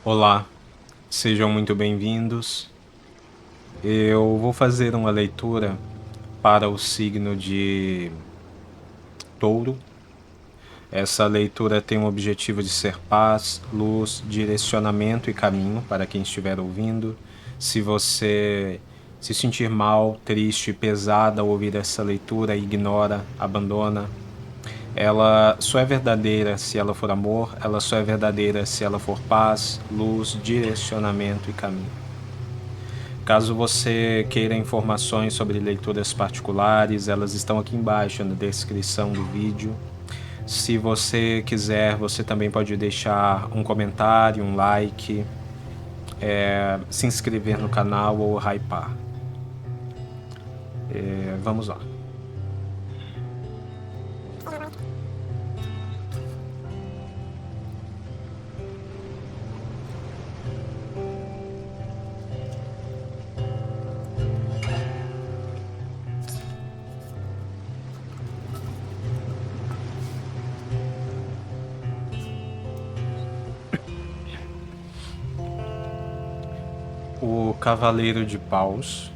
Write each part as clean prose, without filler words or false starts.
Olá, sejam muito bem-vindos. Eu vou fazer uma leitura para o signo de Touro. Essa leitura tem o objetivo de ser paz, luz, direcionamento e caminho para quem estiver ouvindo. Se você se sentir mal, triste, pesada ao ouvir essa leitura, ignora, abandona. Ela só é verdadeira se ela for amor, ela só é verdadeira se ela for paz, luz, direcionamento e caminho. Caso você queira informações sobre leituras particulares, elas estão aqui embaixo na descrição do vídeo. Se você quiser, você também pode deixar um comentário, um like, se inscrever no canal ou hypar. Vamos lá. O Cavaleiro de Paus.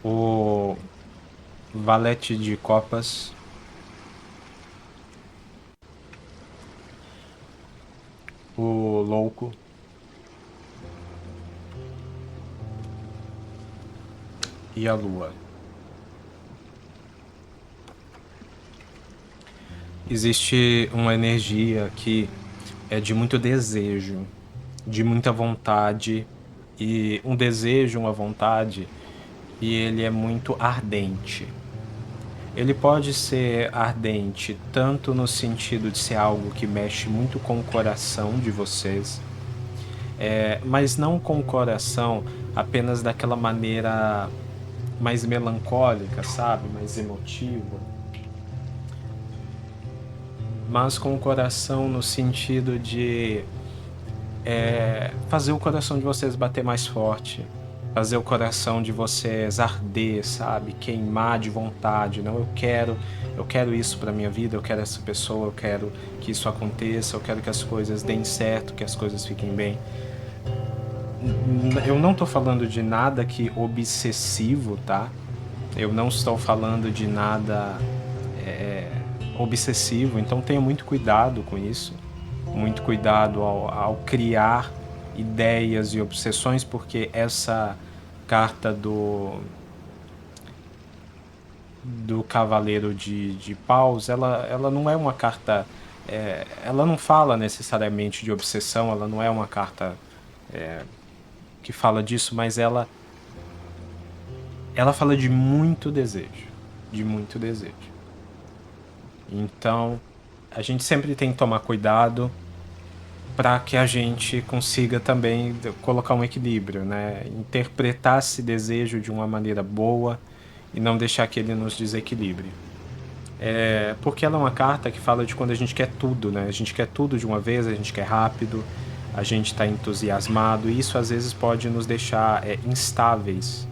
O Valete de Copas. O Louco. E a Lua. Existe uma energia que é de muito desejo, de muita vontade, e um desejo, uma vontade, e ele é muito ardente. Ele pode ser ardente tanto no sentido de ser algo que mexe muito com o coração de vocês, mas não com o coração apenas daquela maneira mais melancólica, sabe? Mais emotiva. Mas com o coração no sentido de fazer o coração de vocês bater mais forte, fazer o coração de vocês arder, sabe? Queimar de vontade. Não, eu quero isso para minha vida, eu quero essa pessoa, eu quero que isso aconteça, eu quero que as coisas deem certo, que as coisas fiquem bem. Eu não tô falando de nada que obsessivo, tá? Eu não estou falando de nada obsessivo, então tenha muito cuidado com isso. Muito cuidado ao criar ideias e obsessões, porque essa carta do Cavaleiro de Paus, ela não é uma carta. Ela não fala necessariamente de obsessão, ela não é uma carta que fala disso, mas ela fala de muito desejo. De muito desejo. Então, a gente sempre tem que tomar cuidado para que a gente consiga também colocar um equilíbrio, né? Interpretar esse desejo de uma maneira boa e não deixar que ele nos desequilibre. Porque ela é uma carta que fala de quando a gente quer tudo, né? A gente quer tudo de uma vez, a gente quer rápido, a gente está entusiasmado, e isso às vezes pode nos deixar instáveis.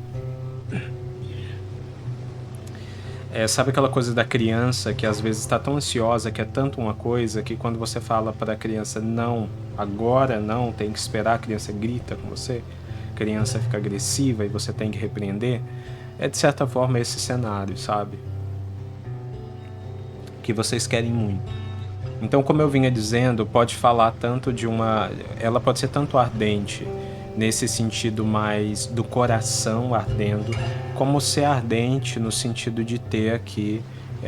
Sabe aquela coisa da criança que às vezes está tão ansiosa, que é tanto uma coisa, que quando você fala para a criança não, agora não, tem que esperar, a criança grita com você, a criança fica agressiva e você tem que repreender. É de certa forma esse cenário, sabe? Que vocês querem muito. Então, como eu vinha dizendo, pode falar tanto de uma. Ela pode ser tanto ardente, nesse sentido mais do coração ardendo, como ser ardente no sentido de ter aqui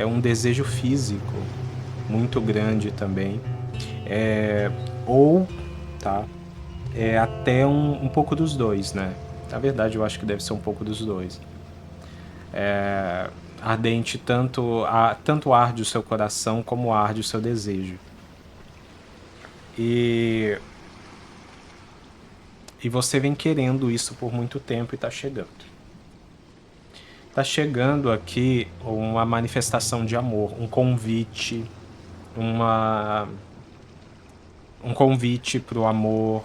um desejo físico muito grande também. Ou, tá? Até um pouco dos dois, né? Na verdade, eu acho que deve ser um pouco dos dois. Ardente tanto arde o seu coração como arde o seu desejo. E você vem querendo isso por muito tempo e tá chegando. Tá chegando aqui uma manifestação de amor, um convite, um convite para o amor,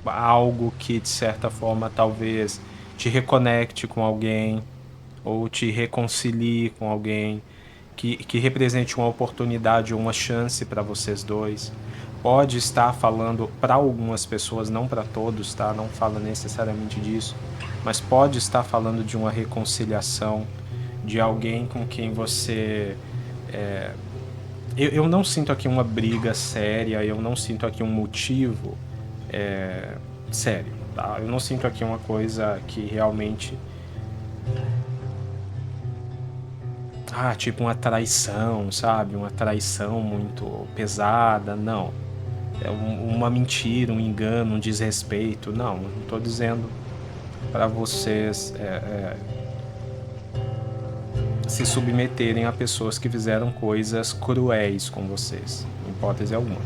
algo que de certa forma talvez te reconecte com alguém ou te reconcilie com alguém. que represente uma oportunidade ou uma chance para vocês dois. Pode estar falando para algumas pessoas, não para todos, tá? Não fala necessariamente disso, mas pode estar falando de uma reconciliação, de alguém com quem você... Eu não sinto aqui uma briga séria, eu não sinto aqui um motivo sério, tá? Eu não sinto aqui uma coisa que realmente... tipo uma traição, sabe? Uma traição muito pesada, não. É uma mentira, um engano, um desrespeito. Não estou dizendo para vocês se submeterem a pessoas que fizeram coisas cruéis com vocês, em hipótese alguma.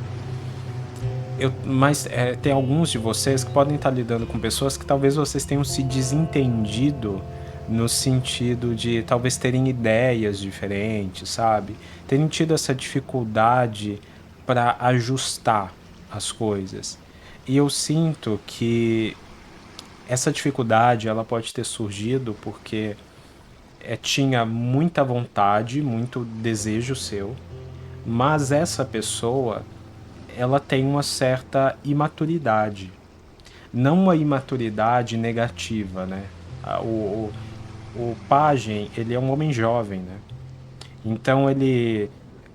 Mas tem alguns de vocês que podem estar lidando com pessoas que talvez vocês tenham se desentendido no sentido de talvez terem ideias diferentes, sabe? Terem tido essa dificuldade para ajustar as coisas. E eu sinto que essa dificuldade ela pode ter surgido porque tinha muita vontade, muito desejo seu, mas essa pessoa ela tem uma certa imaturidade. Não uma imaturidade negativa, né? O pajem, ele é um homem jovem, né? Então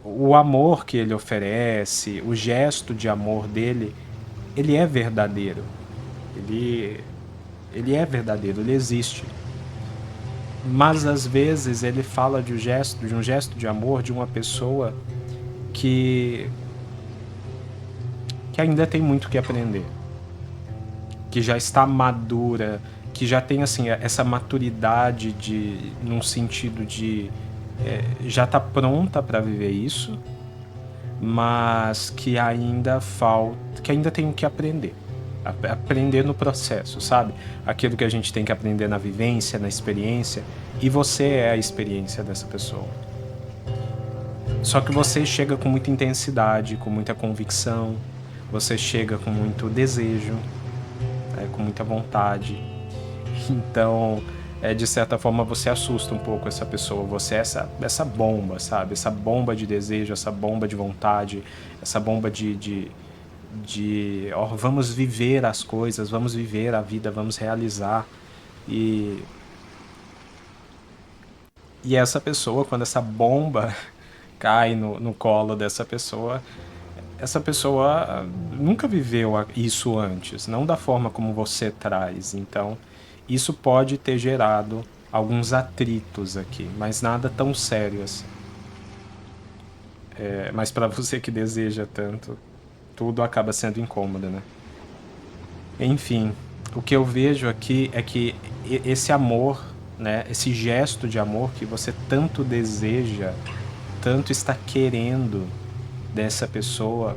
o amor que ele oferece, o gesto de amor dele, ele é verdadeiro. Ele é verdadeiro, ele existe. Mas às vezes ele fala de um gesto de amor de uma pessoa que ainda tem muito que aprender, que já está madura, que já tem assim essa maturidade num sentido de já está pronta para viver isso, mas que ainda tem o que aprender. Aprender no processo, sabe? Aquilo que a gente tem que aprender na vivência, na experiência, e você é a experiência dessa pessoa. Só que você chega com muita intensidade, com muita convicção, você chega com muito desejo, com muita vontade. Então, de certa forma, você assusta um pouco essa pessoa. Você é essa bomba, sabe? Essa bomba de desejo, essa bomba de vontade, essa bomba vamos viver as coisas, vamos viver a vida, vamos realizar. E essa pessoa, quando essa bomba cai no colo dessa pessoa, essa pessoa nunca viveu isso antes, não da forma como você traz. Então, isso pode ter gerado alguns atritos aqui, mas nada tão sério assim. Mas para você que deseja tanto, tudo acaba sendo incômodo, né? Enfim, o que eu vejo aqui é que esse amor, né, esse gesto de amor que você tanto deseja, tanto está querendo dessa pessoa,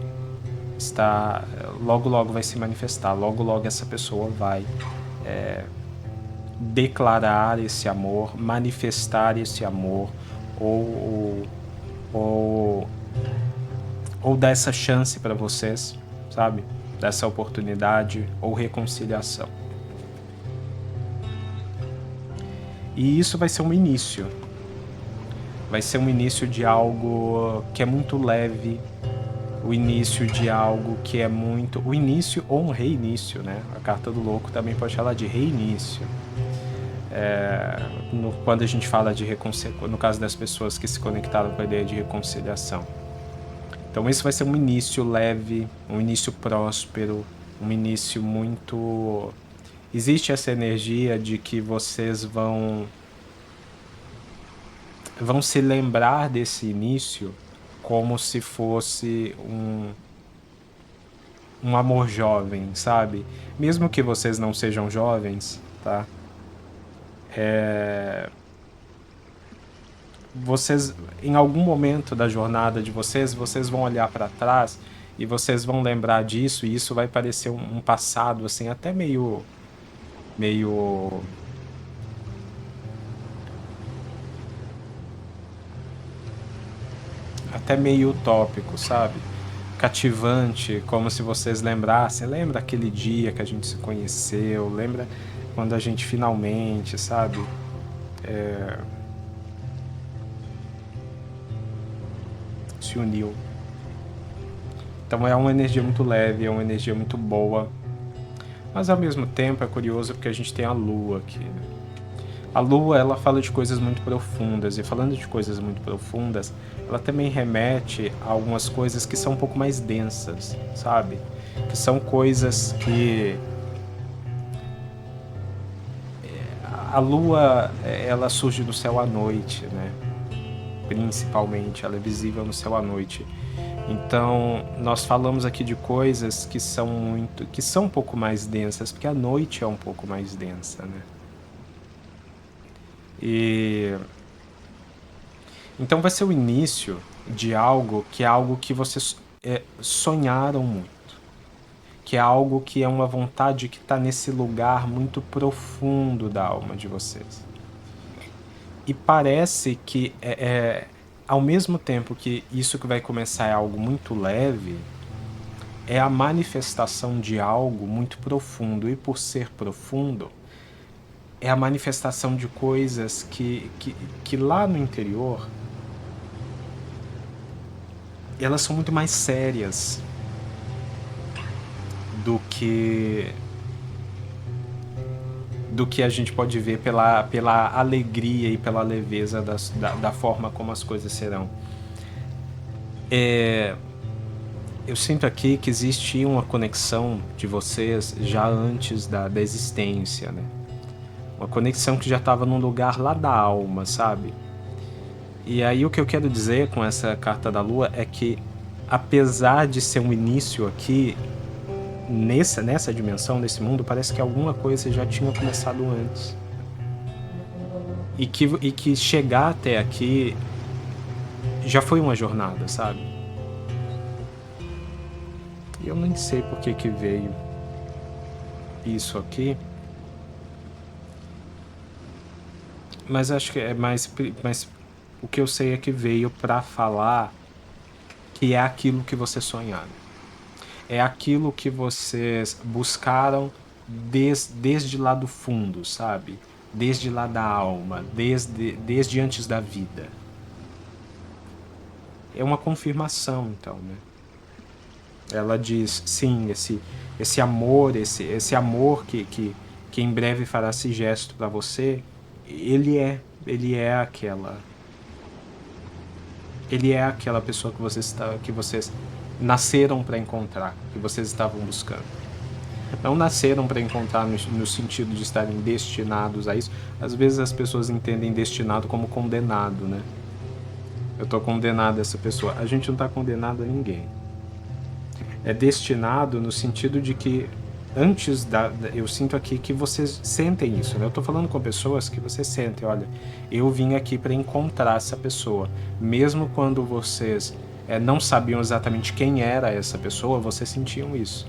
logo vai se manifestar, logo essa pessoa vai declarar esse amor, manifestar esse amor, ou dar essa chance para vocês, sabe? Dessa oportunidade ou reconciliação. E isso vai ser um início. Vai ser um início de algo que é muito leve, o início de algo que é muito... O início ou um reinício, né? A carta do louco também pode falar de reinício. Quando a gente fala de reconciliação, no caso das pessoas que se conectaram com a ideia de reconciliação. Então esse vai ser um início leve, um início próspero, um início muito... Existe essa energia de que vocês vão se lembrar desse início como se fosse um amor jovem, sabe? Mesmo que vocês não sejam jovens, tá? Vocês, em algum momento da jornada de vocês vão olhar para trás e vocês vão lembrar disso, e isso vai parecer um passado assim até meio utópico, sabe? Cativante, como se vocês lembrassem. Lembra aquele dia que a gente se conheceu? Lembra quando a gente finalmente, sabe? se uniu. Então é uma energia muito leve, é uma energia muito boa. Mas ao mesmo tempo é curioso porque a gente tem a Lua aqui, né? A Lua, ela fala de coisas muito profundas, e falando de coisas muito profundas, ela também remete a algumas coisas que são um pouco mais densas, sabe? Que são coisas que... A Lua, ela surge no céu à noite, né? Principalmente, ela é visível no céu à noite. Então, nós falamos aqui de coisas que são um pouco mais densas, porque a noite é um pouco mais densa, né? E então vai ser o início de algo que vocês sonharam muito, que é algo que é uma vontade que está nesse lugar muito profundo da alma de vocês. E parece que ao mesmo tempo que isso que vai começar é algo muito leve, é a manifestação de algo muito profundo, e por ser profundo, é a manifestação de coisas que lá no interior, elas são muito mais sérias do que a gente pode ver pela alegria e pela leveza da forma como as coisas serão. Eu sinto aqui que existe uma conexão de vocês já antes da existência, né? Uma conexão que já estava num lugar lá da alma, sabe? E aí o que eu quero dizer com essa carta da Lua é que, apesar de ser um início aqui, nessa dimensão, nesse mundo, parece que alguma coisa já tinha começado antes. E que chegar até aqui já foi uma jornada, sabe? E eu nem sei por que veio isso aqui. Mas acho que é mais o que eu sei é que veio para falar que é aquilo que vocês sonharam. É aquilo que vocês buscaram desde lá do fundo, sabe? Desde lá da alma, desde antes da vida. É uma confirmação, então, né? Ela diz, sim, esse amor, esse amor que em breve fará esse gesto para você, ele é aquela pessoa que vocês nasceram para encontrar, que vocês estavam buscando. Não nasceram para encontrar no sentido de estarem destinados a isso. Às vezes as pessoas entendem destinado como condenado, né? Eu tô condenado a essa pessoa. A gente não tá condenado a ninguém. É destinado no sentido de que antes eu sinto aqui que vocês sentem isso, né? Eu tô falando com pessoas que vocês sentem, olha, eu vim aqui para encontrar essa pessoa. Mesmo quando vocês não sabiam exatamente quem era essa pessoa, vocês sentiam isso.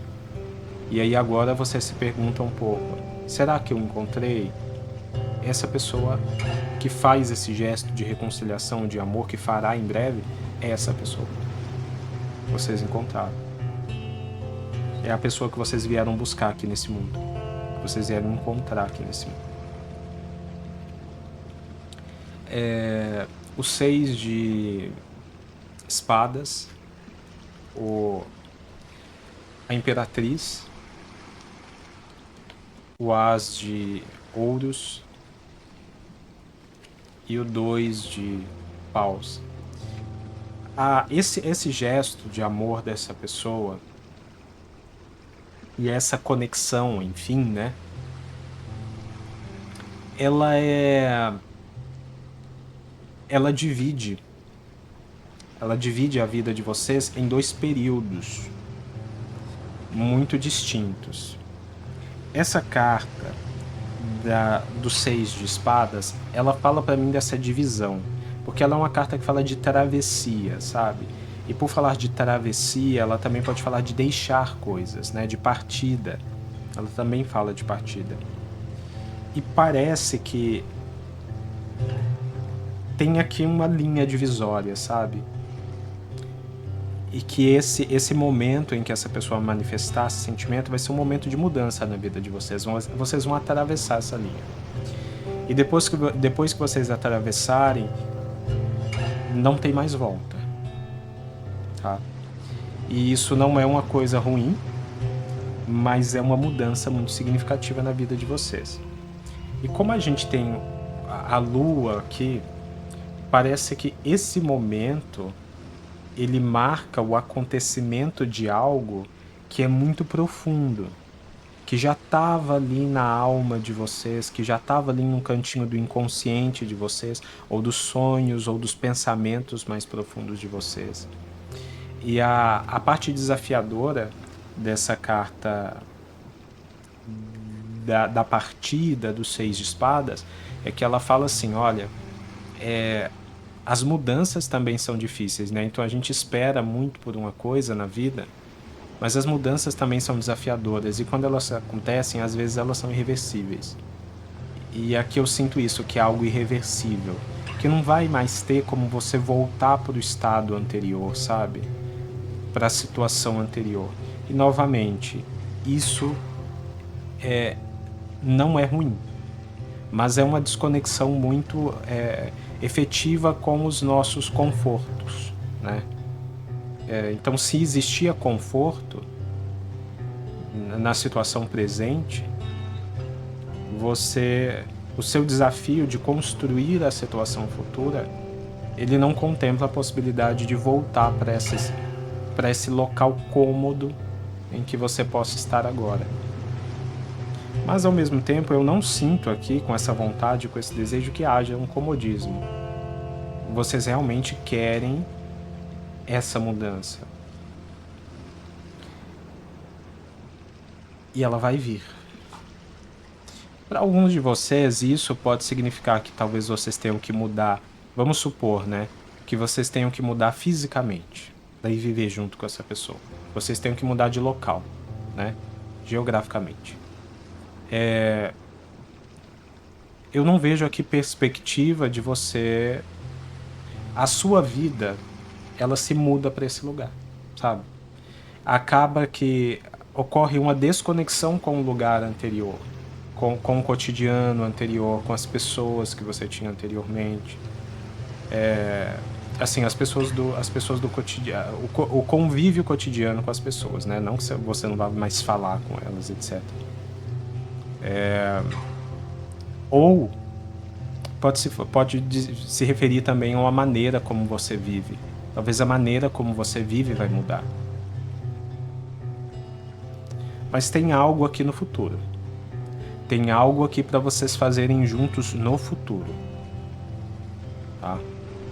E aí agora vocês se perguntam um pouco, será que eu encontrei essa pessoa que faz esse gesto de reconciliação, de amor, que fará em breve? É essa pessoa. Vocês encontraram. É a pessoa que vocês vieram buscar aqui nesse mundo. Que vocês vieram encontrar aqui nesse mundo. O 6 de espadas. A Imperatriz. O As de ouros. E o 2 de paus. Esse gesto de amor dessa pessoa... E essa conexão, enfim, né? Ela divide a vida de vocês em 2 períodos muito distintos. Essa carta do 6 de espadas, ela fala para mim dessa divisão, porque ela é uma carta que fala de travessia, sabe? E por falar de travessia, ela também pode falar de deixar coisas, né? De partida. Ela também fala de partida. E parece que tem aqui uma linha divisória, sabe? E que esse momento em que essa pessoa manifestar esse sentimento vai ser um momento de mudança na vida de vocês. Vocês vão atravessar essa linha. E depois que vocês atravessarem, não tem mais volta. tá? E isso não é uma coisa ruim, mas é uma mudança muito significativa na vida de vocês. E como a gente tem a lua aqui, parece que esse momento ele marca o acontecimento de algo que é muito profundo, que já estava ali na alma de vocês, que já estava ali num cantinho do inconsciente de vocês, ou dos sonhos, ou dos pensamentos mais profundos de vocês. E a parte desafiadora dessa carta da partida dos 6 de espadas é que ela fala assim, olha, as mudanças também são difíceis, né? Então a gente espera muito por uma coisa na vida, mas as mudanças também são desafiadoras e quando elas acontecem, às vezes elas são irreversíveis. E aqui eu sinto isso, que é algo irreversível, que não vai mais ter como você voltar para o estado anterior, sabe? Para a situação anterior. E novamente, isso não é ruim, mas é uma desconexão muito efetiva com os nossos confortos, né? Então, se existia conforto na situação presente, o seu desafio de construir a situação futura, ele não contempla a possibilidade de voltar para esse local cômodo em que você possa estar agora. Mas ao mesmo tempo eu não sinto aqui com essa vontade, com esse desejo que haja um comodismo. Vocês realmente querem essa mudança. E ela vai vir. Para alguns de vocês, isso pode significar que talvez vocês tenham que mudar. Vamos supor, né? Que vocês tenham que mudar fisicamente. Daí viver junto com essa pessoa. Vocês tenham que mudar de local, né? Geograficamente. Eu não vejo aqui perspectiva de você... A sua vida, ela se muda para esse lugar, sabe? Acaba que ocorre uma desconexão com o lugar anterior, com o cotidiano anterior, com as pessoas que você tinha anteriormente. Assim, as pessoas do cotidiano, o convívio cotidiano com as pessoas, né? Não que você não vai mais falar com elas, etc. Ou pode se referir também a uma maneira como você vive. Talvez a maneira como você vive vai mudar. Mas tem algo aqui no futuro. Tem algo aqui para vocês fazerem juntos no futuro. Tá?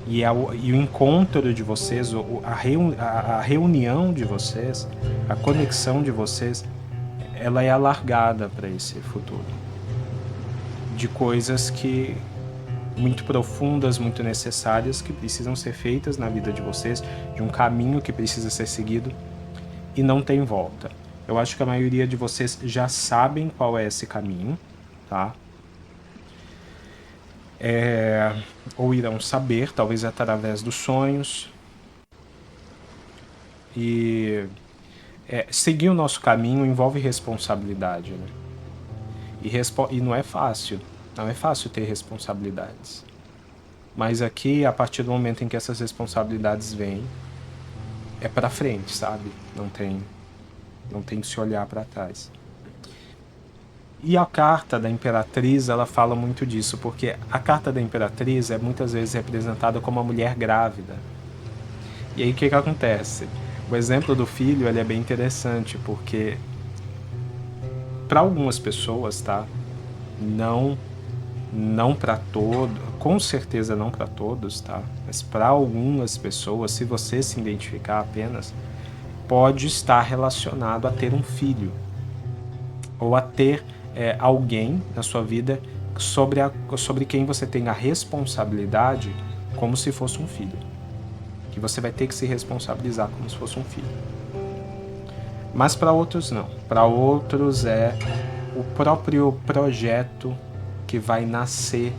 E o encontro de vocês, a reunião de vocês, a conexão de vocês, ela é alargada para esse futuro. De coisas que muito profundas, muito necessárias, que precisam ser feitas na vida de vocês, de um caminho que precisa ser seguido e não tem volta. Eu acho que a maioria de vocês já sabem qual é esse caminho, tá? Ou irão saber, talvez através dos sonhos. E seguir o nosso caminho envolve responsabilidade, né? E não é fácil. Não é fácil ter responsabilidades. Mas aqui, a partir do momento em que essas responsabilidades vêm, é pra frente, sabe? Não tem que se olhar para trás. E a carta da Imperatriz, ela fala muito disso, porque a carta da Imperatriz é muitas vezes representada como uma mulher grávida. E aí o que acontece? O exemplo do filho, ele é bem interessante, porque para algumas pessoas, tá? Não para todos, com certeza não para todos, tá? Mas para algumas pessoas, se você se identificar apenas, pode estar relacionado a ter um filho ou a ter alguém na sua vida sobre quem você tem a responsabilidade como se fosse um filho, que você vai ter que se responsabilizar como se fosse um filho. Mas para outros não. Para outros é o próprio projeto que vai nascer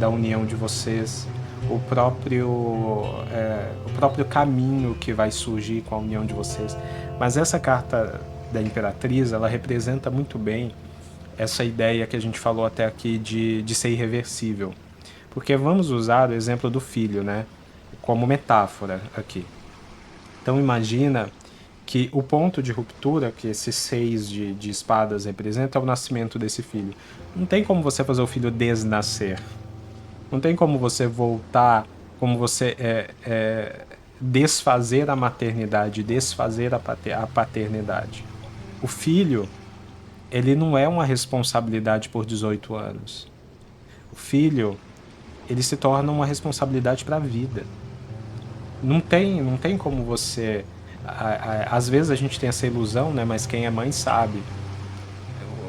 da união de vocês, o próprio caminho que vai surgir com a união de vocês. Mas essa carta da Imperatriz, ela representa muito bem essa ideia que a gente falou até aqui de ser irreversível. Porque vamos usar o exemplo do filho, né? Como metáfora aqui. Então imagina que o ponto de ruptura que esses 6 de espadas representa é o nascimento desse filho. Não tem como você fazer o filho desnascer. Não tem como você voltar, como você desfazer a maternidade, desfazer a paternidade. O filho, ele não é uma responsabilidade por 18 anos. O filho, ele se torna uma responsabilidade para a vida. Não tem como você... Às vezes a gente tem essa ilusão, né? Mas quem é mãe sabe.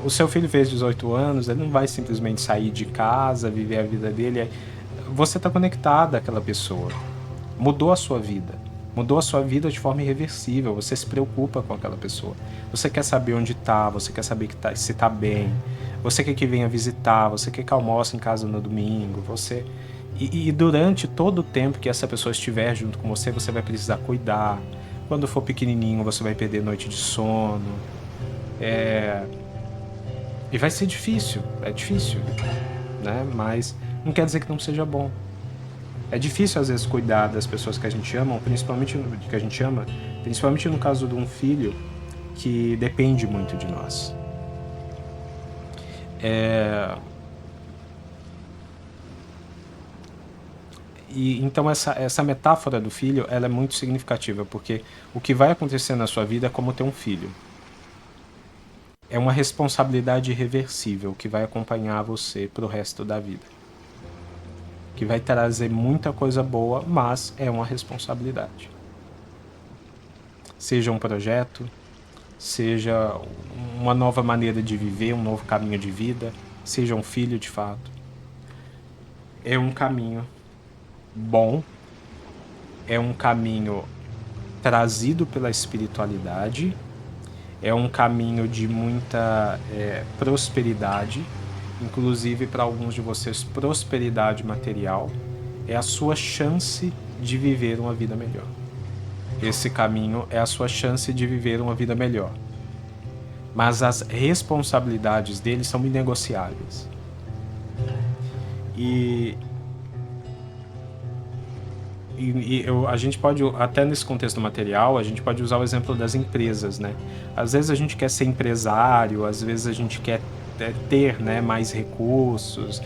O seu filho fez 18 anos, ele não vai simplesmente sair de casa, viver a vida dele. Você está conectado àquela pessoa. Mudou a sua vida. Mudou a sua vida de forma irreversível. Você se preocupa com aquela pessoa. Você quer saber onde está, você quer saber se está bem. Você quer que venha visitar, você quer que almoce em casa no domingo. E durante todo o tempo que essa pessoa estiver junto com você, você vai precisar cuidar. Quando for pequenininho, você vai perder noite de sono. E vai ser difícil, é difícil, né? Mas não quer dizer que não seja bom. É difícil às vezes cuidar das pessoas que a gente ama, principalmente no caso de um filho que depende muito de nós. E então essa metáfora do filho, ela é muito significativa, porque o que vai acontecer na sua vida é como ter um filho. É uma responsabilidade irreversível que vai acompanhar você pro resto da vida. Que vai trazer muita coisa boa, mas é uma responsabilidade. Seja um projeto, seja uma nova maneira de viver, um novo caminho de vida, seja um filho de fato. É um caminho bom, é um caminho trazido pela espiritualidade, é um caminho de muita prosperidade, inclusive para alguns de vocês prosperidade material, é a sua chance de viver uma vida melhor. Esse caminho é a sua chance de viver uma vida melhor. Mas as responsabilidades dele são inegociáveis. A gente pode, até nesse contexto material, a gente pode usar o exemplo das empresas, né? Às vezes a gente quer ser empresário, às vezes a gente quer ter, né, mais recursos,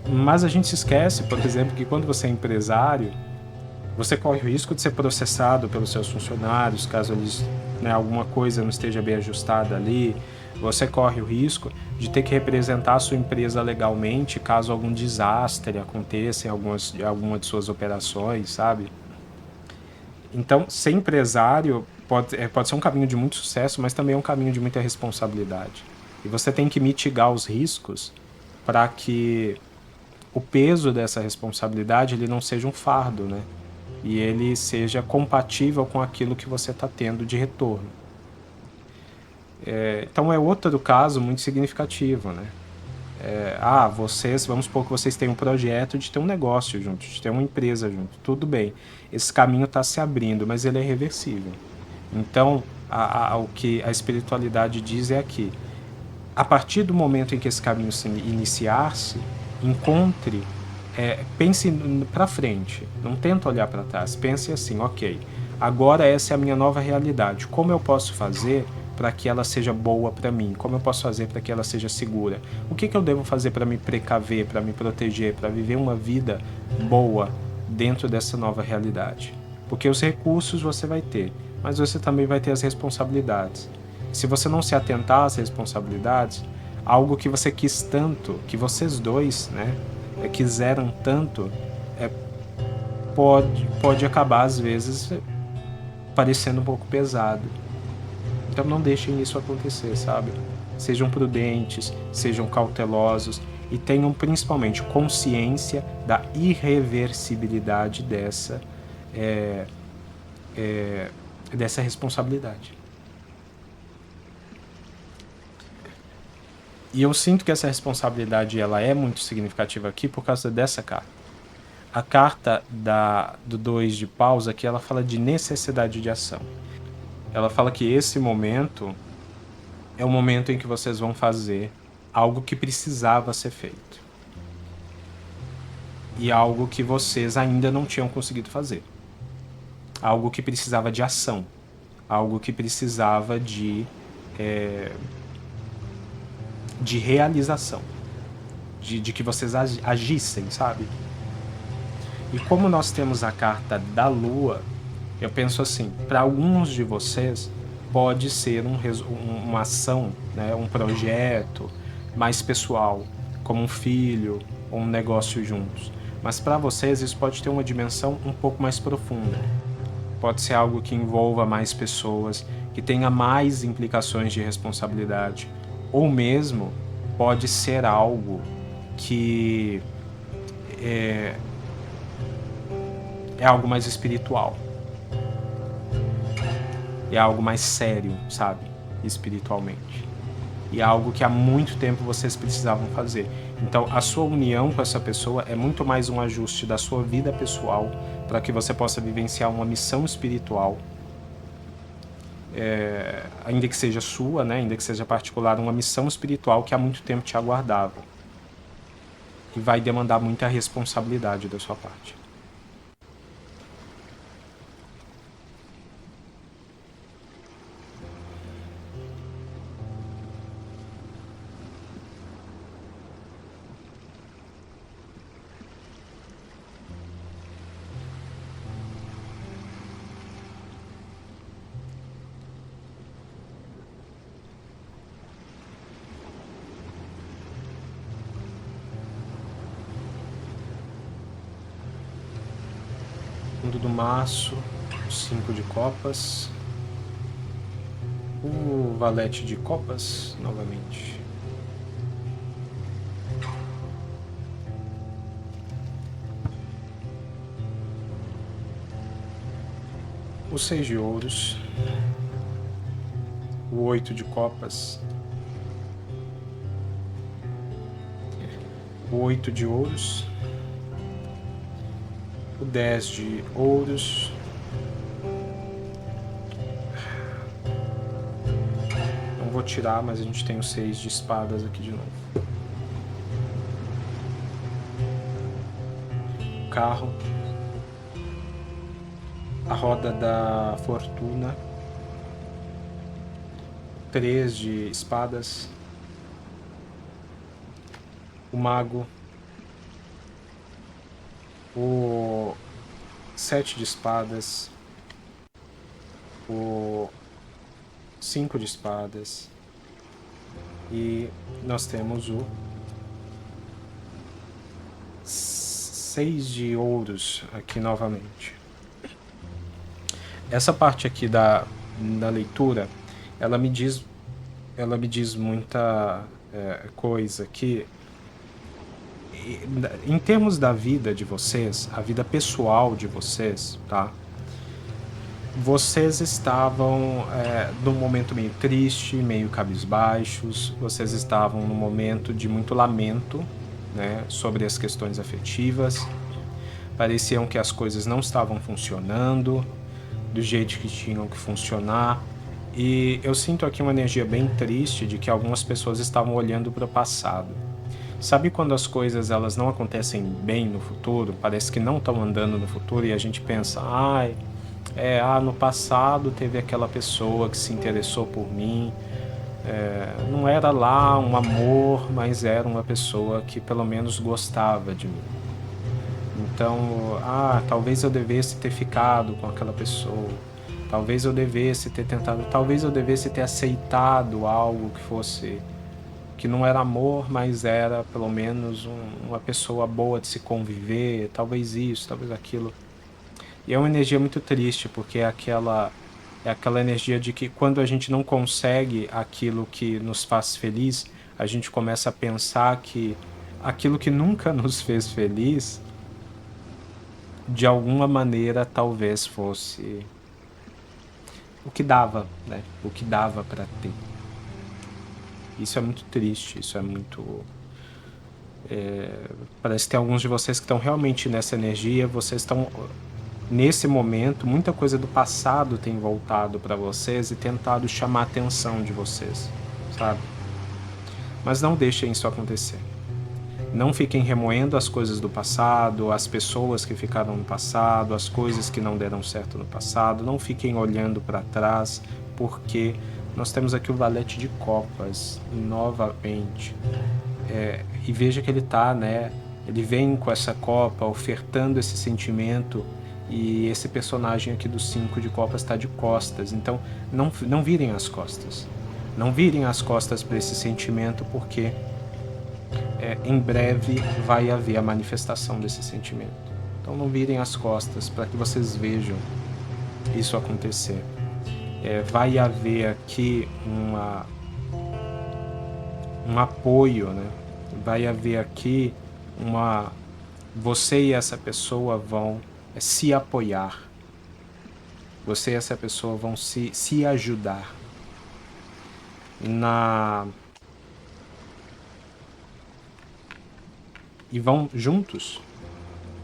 mas a gente se esquece, por exemplo, que quando você é empresário, você corre o risco de ser processado pelos seus funcionários, caso eles, né, alguma coisa não esteja bem ajustada ali. Você corre o risco de ter que representar a sua empresa legalmente caso algum desastre aconteça em alguma de suas operações, sabe? Então, ser empresário pode ser um caminho de muito sucesso, mas também é um caminho de muita responsabilidade. E você tem que mitigar os riscos para que o peso dessa responsabilidade ele não seja um fardo, né? E ele seja compatível com aquilo que você está tendo de retorno. Então é outro caso muito significativo, né? Vamos supor que vocês têm um projeto de ter um negócio junto, de ter uma empresa junto, tudo bem. Esse caminho está se abrindo, mas ele é reversível. Então, o que a espiritualidade diz é que, a partir do momento em que esse caminho se iniciar-se, pense para frente, não tenta olhar para trás, pense assim, ok, agora essa é a minha nova realidade, como eu posso fazer para que ela seja boa para mim? Como eu posso fazer para que ela seja segura? O que eu devo fazer para me precaver, para me proteger, para viver uma vida boa dentro dessa nova realidade? Porque os recursos você vai ter, mas você também vai ter as responsabilidades. Se você não se atentar às responsabilidades, algo que você quis tanto, que vocês dois, né, quiseram tanto, pode acabar às vezes parecendo um pouco pesado. Então não deixem isso acontecer, sabe? Sejam prudentes, sejam cautelosos e tenham principalmente consciência da irreversibilidade dessa responsabilidade. E eu sinto que essa responsabilidade ela é muito significativa aqui por causa dessa carta. A carta do 2 de paus aqui, ela fala de necessidade de ação. Ela fala que esse momento é o momento em que vocês vão fazer algo que precisava ser feito. E algo que vocês ainda não tinham conseguido fazer. algo que precisava de ação, algo que precisava de realização, de que vocês agissem, sabe? E como nós temos a carta da Lua, eu penso assim, para alguns de vocês pode ser uma ação, né, um projeto mais pessoal, como um filho ou um negócio juntos. Mas para vocês isso pode ter uma dimensão um pouco mais profunda. Pode ser algo que envolva mais pessoas, que tenha mais implicações de responsabilidade. Ou mesmo pode ser algo que é algo mais espiritual. É algo mais sério, sabe? Espiritualmente. E é algo que há muito tempo vocês precisavam fazer. Então, a sua união com essa pessoa é muito mais um ajuste da sua vida pessoal para que você possa vivenciar uma missão espiritual, ainda que seja sua, né? Ainda que seja particular, uma missão espiritual que há muito tempo te aguardava. E vai demandar muita responsabilidade da sua parte. Fundo do maço, 5 de copas, o valete de copas novamente, o 6 de ouros, o 8 de copas, o 8 de ouros, o 10 de ouros, não vou tirar, mas a gente tem o 6 de espadas aqui de novo. O carro, a roda da fortuna, 3 de espadas, o mago, o 7 de espadas, o 5 de espadas e nós temos o 6 de ouros aqui novamente. Essa parte aqui da leitura, ela me diz muita coisa que, em termos da vida de vocês, a vida pessoal de vocês, tá? Vocês estavam num momento meio triste, meio cabisbaixos, vocês estavam num momento de muito lamento, né, sobre as questões afetivas. Pareciam que as coisas não estavam funcionando do jeito que tinham que funcionar. E eu sinto aqui uma energia bem triste de que algumas pessoas estavam olhando para o passado. Sabe quando as coisas elas não acontecem bem no futuro? Parece que não estão andando no futuro e a gente pensa, no passado teve aquela pessoa que se interessou por mim, não era lá um amor, mas era uma pessoa que pelo menos gostava de mim. Então, talvez eu devesse ter ficado com aquela pessoa, talvez eu devesse ter tentado, talvez eu devesse ter aceitado algo que não era amor, mas era pelo menos uma pessoa boa de se conviver, talvez isso, talvez aquilo. E é uma energia muito triste, porque é aquela energia de que quando a gente não consegue aquilo que nos faz feliz, a gente começa a pensar que aquilo que nunca nos fez feliz, de alguma maneira talvez fosse o que dava, né? O que dava para ter. Isso é muito triste, isso é muito... parece que tem alguns de vocês que estão realmente nessa energia, vocês estão... Nesse momento, muita coisa do passado tem voltado para vocês e tentado chamar a atenção de vocês, sabe? Mas não deixem isso acontecer. Não fiquem remoendo as coisas do passado, as pessoas que ficaram no passado, as coisas que não deram certo no passado. Não fiquem olhando para trás, porque nós temos aqui o valete de copas novamente. E veja que ele está, né? Ele vem com essa copa, ofertando esse sentimento, e esse personagem aqui do 5 de copas está de costas. Então, não virem as costas. Não virem as costas para esse sentimento, porque em breve vai haver a manifestação desse sentimento. Então, não virem as costas para que vocês vejam isso acontecer. Vai haver aqui um apoio, né? Vai haver aqui você e essa pessoa vão se apoiar. Você e essa pessoa vão se ajudar e vão juntos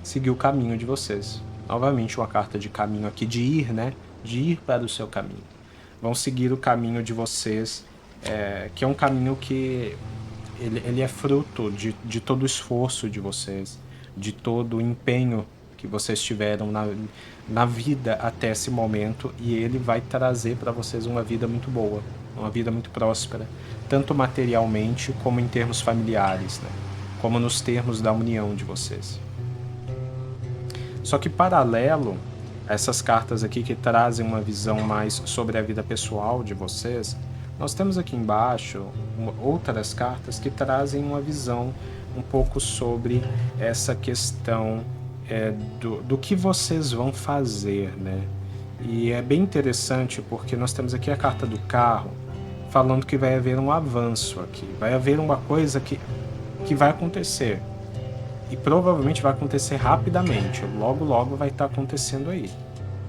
seguir o caminho de vocês. Novamente uma carta de caminho aqui, de ir, né? De ir para o seu caminho. Vão seguir o caminho de vocês, que é um caminho que ele é fruto de todo o esforço de vocês, de todo o empenho que vocês tiveram na vida até esse momento, e ele vai trazer para vocês uma vida muito boa, uma vida muito próspera, tanto materialmente como em termos familiares, né? Como nos termos da união de vocês. Só que paralelo a essas cartas aqui que trazem uma visão mais sobre a vida pessoal de vocês, nós temos aqui embaixo outras cartas que trazem uma visão um pouco sobre essa questão do que vocês vão fazer, né? E é bem interessante porque nós temos aqui a carta do carro falando que vai haver um avanço aqui, vai haver uma coisa que vai acontecer. E provavelmente vai acontecer rapidamente, logo logo vai estar acontecendo aí.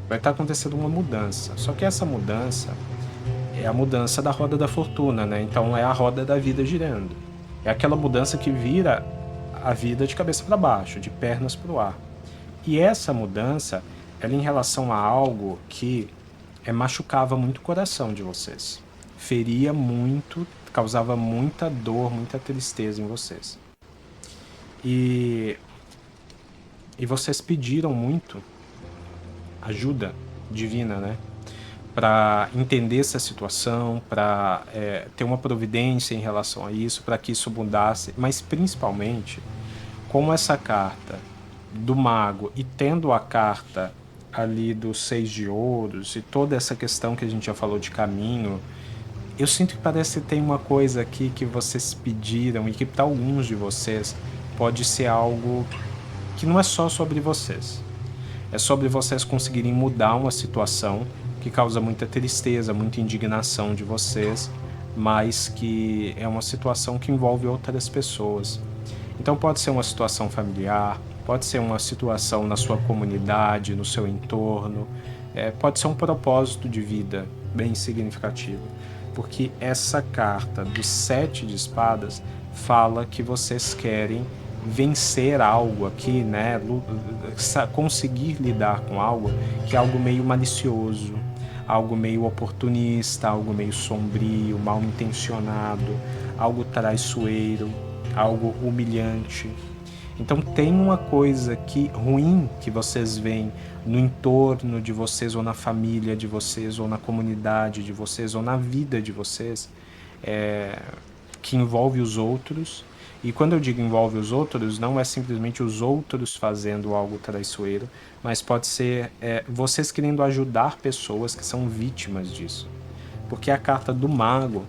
Vai estar acontecendo uma mudança, só que essa mudança é a mudança da roda da fortuna, né? Então é a roda da vida girando. É aquela mudança que vira a vida de cabeça para baixo, de pernas para o ar. E essa mudança, ela é em relação a algo que machucava muito o coração de vocês. Feria muito, causava muita dor, muita tristeza em vocês. E vocês pediram muito ajuda divina, né? Para entender essa situação, para ter uma providência em relação a isso, para que isso mudasse, mas principalmente, como essa carta do mago e tendo a carta ali do 6 de ouros e toda essa questão que a gente já falou de caminho, eu sinto que parece que tem uma coisa aqui que vocês pediram e que para alguns de vocês pode ser algo que não é só sobre vocês. É sobre vocês conseguirem mudar uma situação que causa muita tristeza, muita indignação de vocês, mas que é uma situação que envolve outras pessoas. Então pode ser uma situação familiar, pode ser uma situação na sua comunidade, no seu entorno, pode ser um propósito de vida bem significativo. Porque essa carta do 7 de espadas fala que vocês querem vencer algo aqui, né? Conseguir lidar com algo que é algo meio malicioso, algo meio oportunista, algo meio sombrio, mal intencionado, algo traiçoeiro, algo humilhante. Então tem uma coisa ruim que vocês veem no entorno de vocês, ou na família de vocês, ou na comunidade de vocês, ou na vida de vocês, que envolve os outros. E quando eu digo envolve os outros, não é simplesmente os outros fazendo algo traiçoeiro, mas pode ser vocês querendo ajudar pessoas que são vítimas disso. Porque a carta do mago,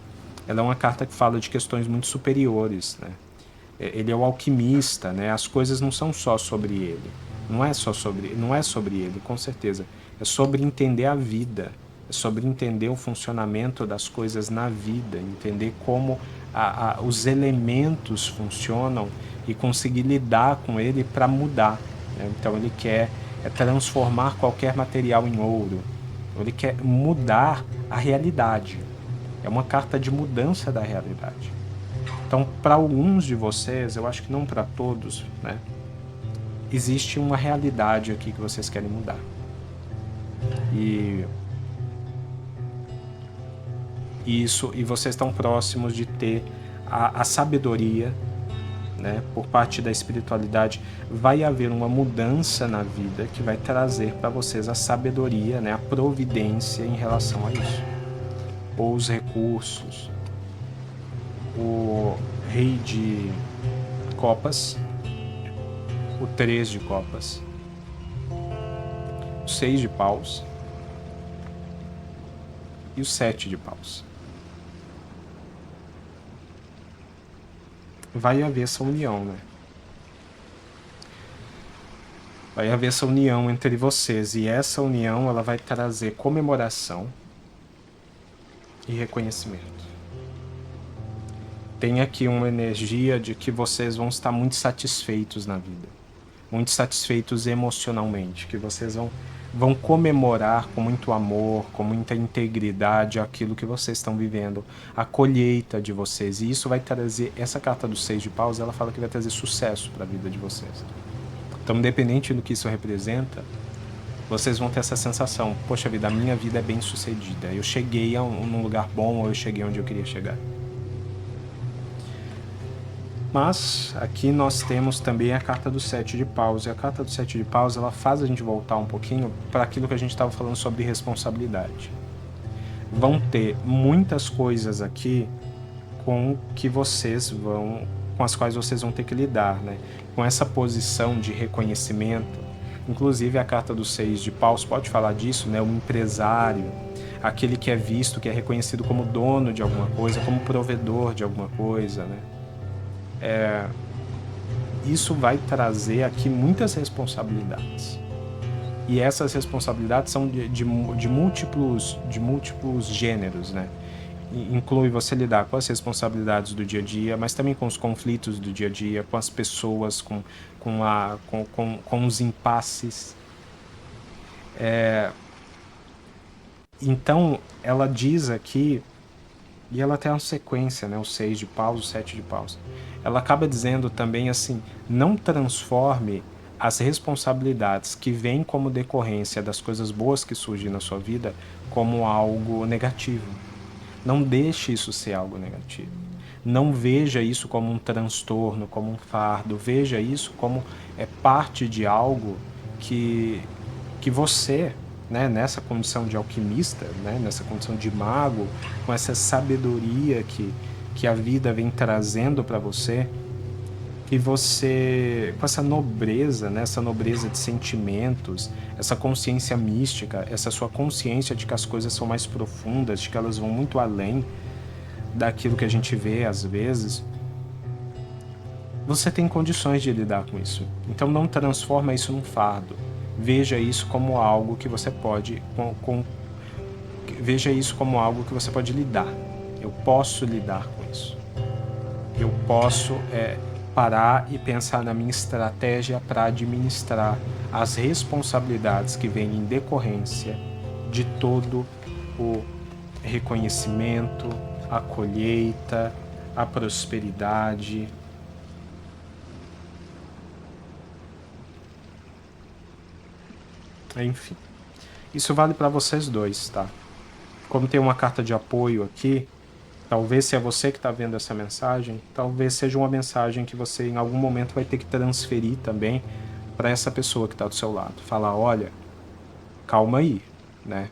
ela é uma carta que fala de questões muito superiores, né? Ele é o alquimista, né? As coisas não são só sobre ele. Não é sobre ele, com certeza. É sobre entender a vida. É sobre entender o funcionamento das coisas na vida, entender como os elementos funcionam e conseguir lidar com ele para mudar, né? Então ele quer transformar qualquer material em ouro. Ele quer mudar a realidade. É uma carta de mudança da realidade. Então, para alguns de vocês, eu acho que não para todos, né? Existe uma realidade aqui que vocês querem mudar. E vocês estão próximos de ter a sabedoria, né, por parte da espiritualidade, vai haver uma mudança na vida que vai trazer para vocês a sabedoria, né, a providência em relação a isso. Ou os recursos. O rei de copas, o 3 de copas, o 6 de paus e o 7 de paus. Vai haver essa união, né? Vai haver essa união entre vocês, e essa união ela vai trazer comemoração e reconhecimento. Tem aqui uma energia de que vocês vão estar muito satisfeitos na vida, muito satisfeitos emocionalmente, que vocês vão comemorar com muito amor, com muita integridade aquilo que vocês estão vivendo, a colheita de vocês. E isso vai trazer, essa carta do 6 de paus, ela fala que vai trazer sucesso para a vida de vocês. Então, independente do que isso representa, vocês vão ter essa sensação, poxa vida, a minha vida é bem sucedida, eu cheguei a um lugar bom, ou eu cheguei onde eu queria chegar. Mas aqui nós temos também a carta do 7 de paus, e a carta do 7 de paus ela faz a gente voltar um pouquinho para aquilo que a gente estava falando sobre responsabilidade. Vão ter muitas coisas aqui com as quais vocês vão ter que lidar, né? Com essa posição de reconhecimento. Inclusive a carta do 6 de paus pode falar disso, né? O empresário, aquele que é visto, que é reconhecido como dono de alguma coisa, como provedor de alguma coisa, né? Isso vai trazer aqui muitas responsabilidades. E essas responsabilidades são de múltiplos gêneros, né? Inclui você lidar com as responsabilidades do dia a dia, mas também com os conflitos do dia a dia, com as pessoas, com os impasses. Então, ela diz aqui, e ela tem uma sequência, né? O 6 de paus, o 7 de paus. Ela acaba dizendo também assim, não transforme as responsabilidades que vêm como decorrência das coisas boas que surgem na sua vida como algo negativo. Não deixe isso ser algo negativo. Não veja isso como um transtorno, como um fardo. Veja isso como parte de algo que você, né, nessa condição de alquimista, né, nessa condição de mago, com essa sabedoria que a vida vem trazendo para você, que você, com essa nobreza, né, essa nobreza de sentimentos, essa consciência mística, essa sua consciência de que as coisas são mais profundas, de que elas vão muito além daquilo que a gente vê às vezes, você tem condições de lidar com isso. Então não transforma isso num fardo. Veja isso como algo que você pode veja isso como algo que você pode lidar. Eu posso lidar com isso. Eu posso parar e pensar na minha estratégia para administrar as responsabilidades que vêm em decorrência de todo o reconhecimento, a colheita, a prosperidade. Enfim, isso vale para vocês dois, tá? Como tem uma carta de apoio aqui, talvez se é você que está vendo essa mensagem, talvez seja uma mensagem que você em algum momento vai ter que transferir também para essa pessoa que está do seu lado. Falar, olha, calma aí, né?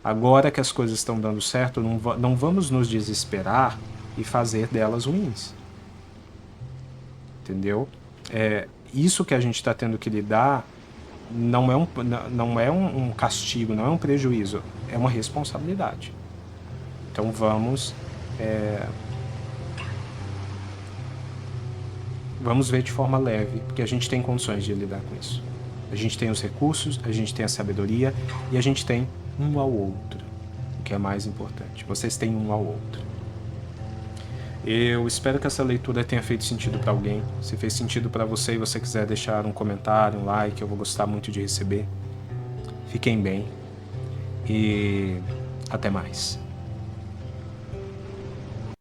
Agora que as coisas estão dando certo, não vamos nos desesperar e fazer delas ruins. Entendeu? Isso que a gente está tendo que lidar não é um castigo, não é um prejuízo, é uma responsabilidade. Então vamos ver de forma leve, porque a gente tem condições de lidar com isso. A gente tem os recursos, a gente tem a sabedoria e a gente tem um ao outro, o que é mais importante. Vocês têm um ao outro. Eu espero que essa leitura tenha feito sentido para alguém. Se fez sentido para você e você quiser deixar um comentário, um like, eu vou gostar muito de receber. Fiquem bem e até mais.